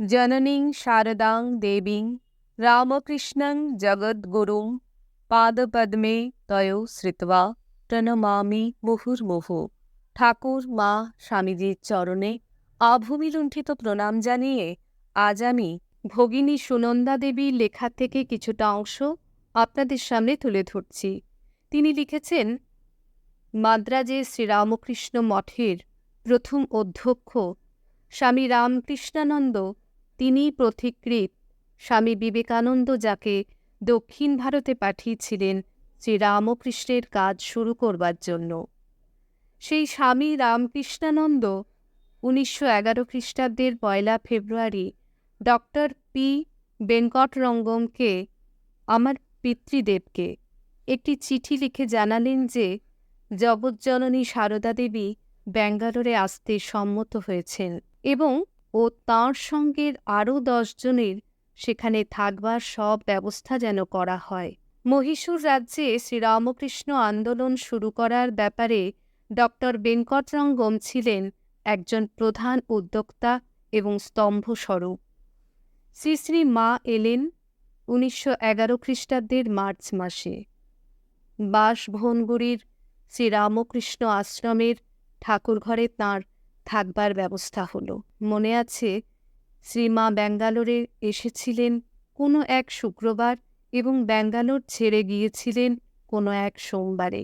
জননীং শারদাং দেবীং রামকৃষ্ণং জগদ্গুরুং পাদপদ্মে তয়ো শ্রিত্বা প্রণমামি মুহুর্মুহু। ঠাকুর মা স্বামীজির চরণে আভূমিলুণ্ঠিত প্রণাম জানিয়ে আজ আমি ভগিনী সুনন্দা দেবীর লেখা থেকে কিছুটা অংশ আপনাদের সামনে তুলে ধরছি। তিনি লিখেছেন, মাদ্রাজে শ্রীরামকৃষ্ণ মঠের প্রথম অধ্যক্ষ স্বামী রামকৃষ্ণানন্দ, তিনি পথিকৃৎ স্বামী বিবেকানন্দ, যাকে দক্ষিণ ভারতে পাঠিয়েছিলেন শ্রীরামকৃষ্ণের কাজ শুরু করবার জন্য। সেই স্বামী রামকৃষ্ণানন্দ 1911 খ্রিস্টাব্দের 1 ফেব্রুয়ারি ডক্টর পি বেঙ্কটরঙ্গমকে, আমার পিতৃদেবকে, একটি চিঠি লিখে জানালেন যে জগজ্জননী সারদা দেবী ব্যাঙ্গালোরে আসতে সম্মত হয়েছেন এবং তাঁর সঙ্গে আরও 10 জনের সেখানে থাকবার সব ব্যবস্থা যেন করা হয়। মহীশূর রাজ্যে শ্রীরামকৃষ্ণ আন্দোলন শুরু করার ব্যাপারে ডক্টর বেঙ্কটরঙ্গম ছিলেন একজন প্রধান উদ্যোক্তা এবং স্তম্ভস্বরূপ। শ্রী শ্রী মা এলেন 1911 খ্রিস্টাব্দের মার্চ মাসে। বাসভবনগুড়ির শ্রীরামকৃষ্ণ আশ্রমের ঠাকুরঘরে তাঁর থাকবার ব্যবস্থা হলো। মনে আছে, শ্রীমা ব্যাঙ্গালোরে এসেছিলেন কোনো এক শুক্রবার এবং ব্যাঙ্গালোর ছেড়ে গিয়েছিলেন কোনো এক সোমবারে।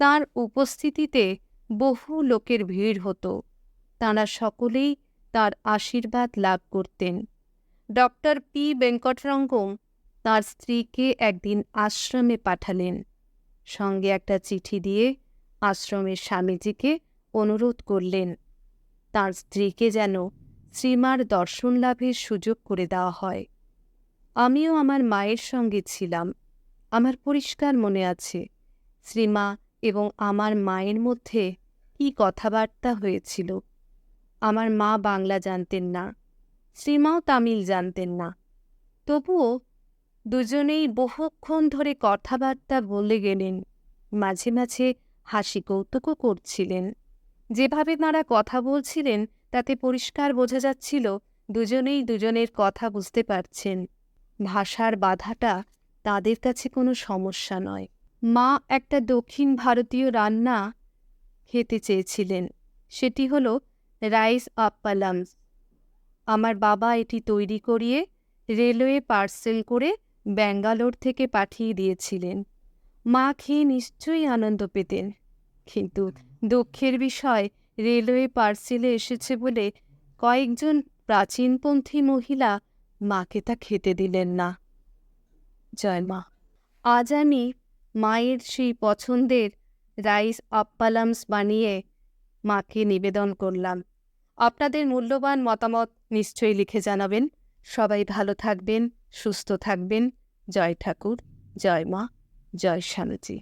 তাঁর উপস্থিতিতে বহু লোকের ভিড় হতো। তাঁরা সকলেই তাঁর আশীর্বাদ লাভ করতেন। ডক্টর পি বেঙ্কটরঙ্গম তাঁর স্ত্রীকে একদিন আশ্রমে পাঠালেন, সঙ্গে একটা চিঠি দিয়ে আশ্রমের স্বামীজিকে অনুরোধ করলেন তাঁর স্ত্রীকে যেন শ্রীমার দর্শন লাভের সুযোগ করে দেওয়া হয়। আমিও আমার মায়ের সঙ্গে ছিলাম। আমার পরিষ্কার মনে আছে শ্রীমা এবং আমার মায়ের মধ্যে কী কথাবার্তা হয়েছিল। আমার মা বাংলা জানতেন না, শ্রীমাও তামিল জানতেন না। তবুও দুজনেই বহুক্ষণ ধরে কথাবার্তা বলে গেলেন। মাঝে মাঝে হাসি কৌতুকও করছিলেন। যেভাবে তাঁরা কথা বলছিলেন তাতে পরিষ্কার বোঝা যাচ্ছিল দুজনেই দুজনের কথা বুঝতে পারছেন। ভাষার বাধাটা তাদের কাছে কোনো সমস্যা নয়। মা একটা দক্ষিণ ভারতীয় রান্না খেতে চেয়েছিলেন, সেটি হলো রাইস আপ্পালামস। আমার বাবা এটি তৈরি করিয়ে রেলওয়ে পার্সেল করে ব্যাঙ্গালোর থেকে পাঠিয়ে দিয়েছিলেন। মা খেয়ে নিশ্চয়ই আনন্দ পেতেন, কিন্তু দুঃখের বিষয় রেলওয়ে পার্সেলে এসেছে বলে কয়েকজন প্রাচীনপন্থী মহিলা মাকে তা খেতে দিলেন না। জয় মা। আজ আমি মায়ের সেই পছন্দের রাইস আপ্পালামস বানিয়ে মাকে নিবেদন করলাম। আপনাদের মূল্যবান মতামত নিশ্চয়ই লিখে জানাবেন। সবাই ভালো থাকবেন, সুস্থ থাকবেন। জয় ঠাকুর, জয় মা, জয় স্বামীজি।